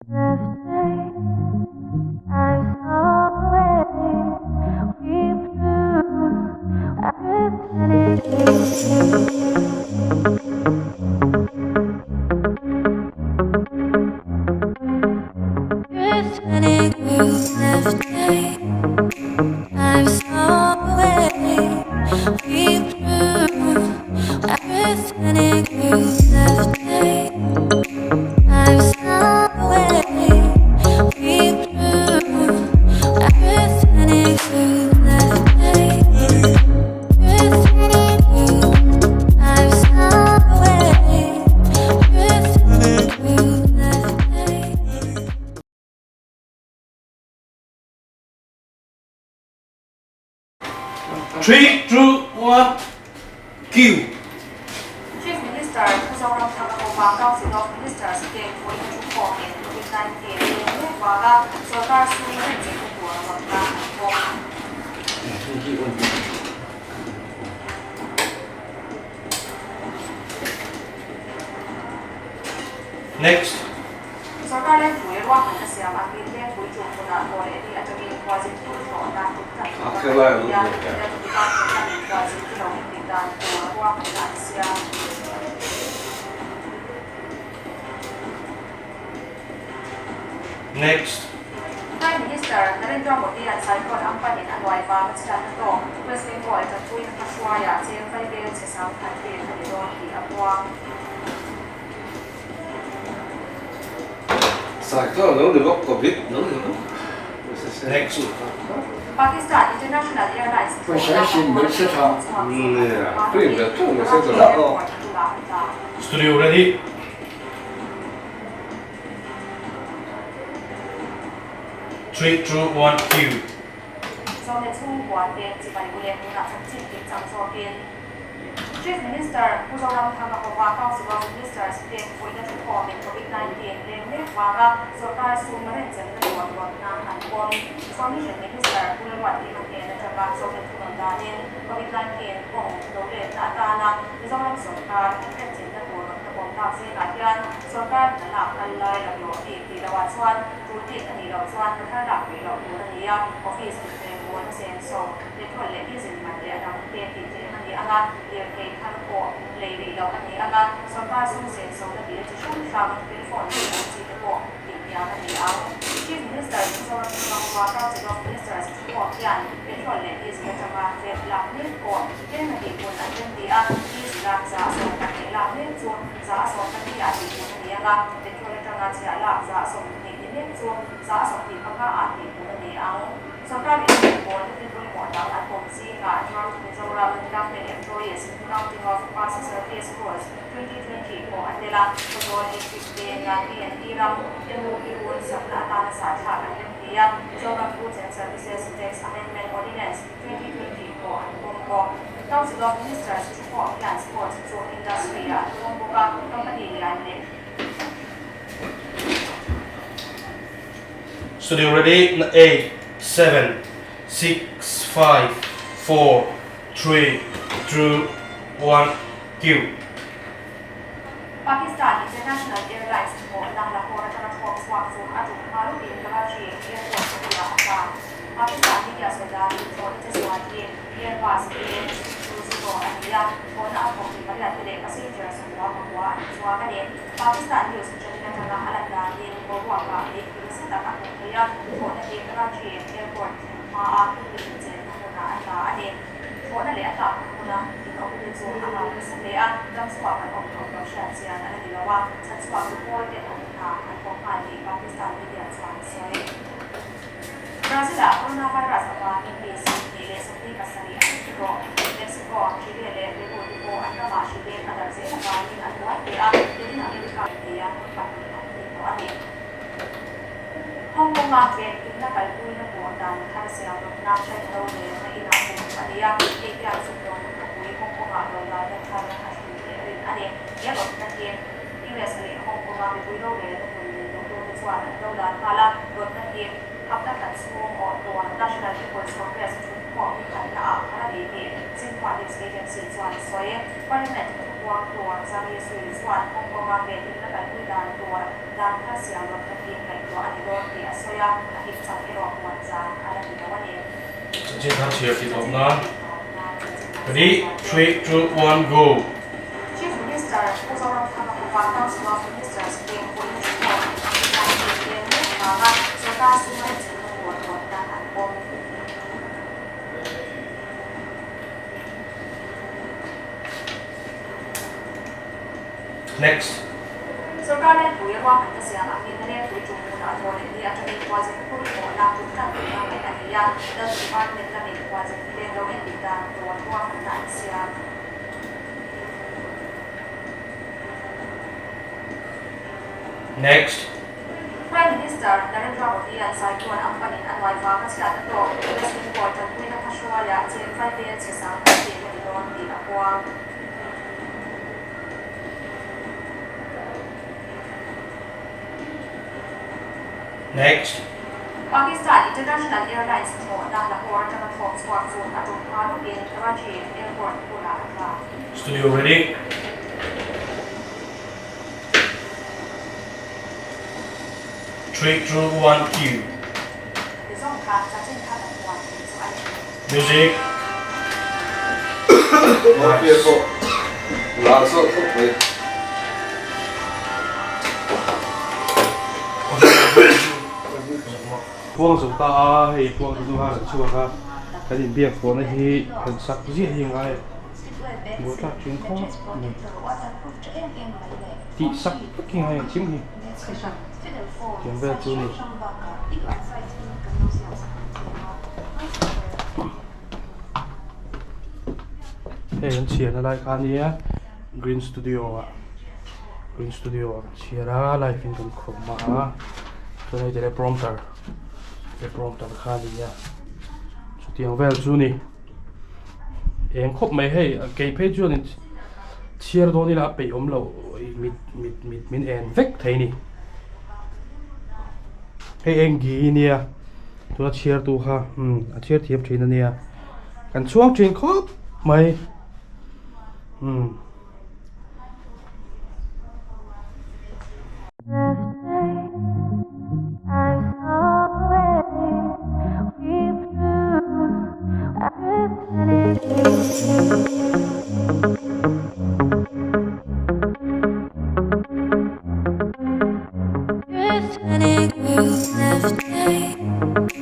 3, 2, 1, cue. Chief Minister ผู้ทรงนำทางโครงการ90 of Ministers เก่งผู้ที่ทุกคนเห็นผู้ที่นั่นเก่งเรียกว่าโซลาร์ซูเรนเจ็บตัวระบบการปก Next. โซลาร์เล่นปุ๋ยร่วมกับเสียมากินเล่นปุ๋ยจุ่มคนละตัวเลยที่อาจจะมีความสิ่งที่ต่อการทุกท่านยาที่ได้ทุกการเป็นการมีความสิ่งที่เราเห็นติดตามตัวร่วมกับเสีย Next. Prime Minister Narendra Modi and Cycle Ampani and Wifa Machitato, President Boy at Twin Kashwaya, Jane Friday, Sesam, and Bill Halidoki, Abwa. Cycle, no, the rock of it, no, no. Next. Pakistan International Airlines. Studio ready. Three, two, one, cue. Chief Minister ผู้ทรงนำทางโครงการ90 Ministers เก่งผู้ที่ทุกคนเป็นโควิด-19เรียกว่าโซลาร์ซูเมอร์เรนเจ็บตัวรวมนาหันบน Information Minister ผู้ระวัดที่มันเองจะการส่งเป็นทุนดานินโควิด-19ของโดเรตอาตานาผู้ทรงนำส่งการเจ็บตัวระบบทางเส้นอาเทียนโซลาร์หลักอันเลยระบบที่ระวัดส่วนธุรกิจอันนี้เราส่วนถ้าหลักเราดูอันนี้ออฟฟิศเป็นบนเซนโซเป็นคนเล็กที่สินมันเดียร์เตียนติดเจมันดีอะไรเรียกเองขั้นโคเลยเราอันนี้อะไรส่วนการส่งเซนโซจะเป็นจะช่วยฟังเป็นคนที่มันจีนโคติดยาอันนี้เอา Chief Minister ที่จะมาว่าเราจะต้อง Minister ที่บอกยันเป็นคนเล็กที่จะมาเรียกหลักเรื่องโคเรื่องที่คนอันเป็นดีอ่ะที่จะรักษาส่งกันในหลักเรื่องส่วนจะส่งกันที่อาทิตย์คนนี้อะไรเป็นคนที่ทำงานเสียหลักจะส่งในเรื่องส่วนจะส่งที่พักอาทิตย์คนนี้เอาสำหรับในบนที่เป็นบทดังอันผมซีงานเราจะจะรับเป็นดังเป็น employees counting of past service course 2020ของอันเดล่าตัวนี้เป็นงานที่ที่เราจะมุ่งไปบนสำนักงานสาธารณสุขที่ยังสำหรับ goods and services tax amendment ordinance 2020ของอันผมก็ต้องสำหรับ ministers ที่ของการ sports to industry อ่ะผมก็ต้องปฏิบัติงานเลย Studio ready. 8, 7, 6, 5, 4, 3, 2, 1, cue. Pakistan International Airlines ของดังละครรัตนทองสว่างสูงอาจุมาลุดินกราชีเรียนตัวสุริยาอังกา Pakistan ที่ยาสุดาลิโซนเจสวาทีเรียนว่าสเปนซูซิโกอันเดียคนอาของที่ประเทศที่เด็กก็สิ่งที่เราสมว่าของว่าสว่ากันเอง Pakistan อยู่สุดจะเป็นทางอาลันดาเรียนโบว่าว่าเด็กที่สิ่งต่างๆที่ยังคนที่กราชีเรียนก่อนมาอาที่เป็นเจนคนอันดาอันเองคนนั่นแหละต่างคนนะที่เขาเป็นส่วนอะไรสิ่งเดียวดังสว่ากันออกเราแชร์เสียงอันนี้เราว่าฉันสว่าทุกคนเด็กของทางของผ่านที่ปากีสถานที่เดียร์สว่างสวยบราซิลโคโรนาไวรัสว่ามีปีสิ่งที่เลสที่กัสซีอันที่ก็เม็กซิโกชิลีและเปรูที่ก็อันตรายชิลีอันดับสี่อันดับนี้อันดับที่ที่อเมริกาอินเดียปัตตานีอันนี้ก็อันนี้ฮ่องกงมาเป็นที่น่าไปคุยในตัวดันท่าเสียงน้ำใช้เราเลยในอิหร่านอันนี้เอกอย่างสุดยอดของคุยฮ่องกงมาเราได้ท่าในอาชีพอันนี้เยอะกว่านั่นเองที่เวสเลยฮ่องกงมาเป็นคุยเราเลยในตัวนี้ตัวที่ส่วนเราได้ท่าละรถนั่นเองอัพตั้งแต่ช่วงตัว National People's Congress ชุดของที่ขันละขณะนี้ซึ่งความดิสเอเจนซี่ส่วนสวยปริมาณตัวจะมีส่วนฮ่องกงมาเป็นที่น่าไปคุยด้านตัวด้านท่าเสียงรถนั่นเอง ya la hit sang ero wan za ala ni wa ni Just have to keep up now. Ready? 3, 2, 1, go. Chief Minister ผู้ทรงรับคำขอความสำหรับ Minister สเปนคนที่ชอบการเรียนเรื่องว่าโซกาซึ่งไม่ถึงตัวตัวการอ่านบน Next. โซกาเล่นผู้ยว่าหันจะเสียหลักที่เล่นผู้จุ่มมืออาโทนที่อาจจะมีความสิ่งผู้ขอลาทุกท่านทำให้อันนี้เดินสุพรรณเป็นระเบียบความสิ่งที่เล่นเราเองติดตามตัวหันจะเสีย Next. Prime Minister Narendra Modi and Cyclone Ampanin and Waifa Masyada to West Important Queen of Australia Chain 5 days sa South State of Don Di Aqua. Next. Pakistan International Airlines to Lahore Hnathawh Swat Zone at Umhaluddin Karachi Airport Pula Atla. Studio ready? 3, 2, 1, cue. The song card such in Canada one so I Music. Một kia bộ là sợ không phải Puang sung ta hay puang tu ha chua ha cái điểm biếc của nó thì hình sắc dễ hình ai bố ta chuyến khó thị sắc bất kỳ hay chiếm gì chuyển về chú này hey anh chia nó lại cái này Green Studio Green Studio chia ra lại phim cần khổ mà cho nên để prompter khá đi nha chú tiếng về chú này em khóc mấy hay cái page chú này chia ra đi là bị ốm lâu mình em vết thấy nè hay em ghi nè chú nó chia tu ha chia thiệp trên nè cần xuống trên khóc mấy Left day.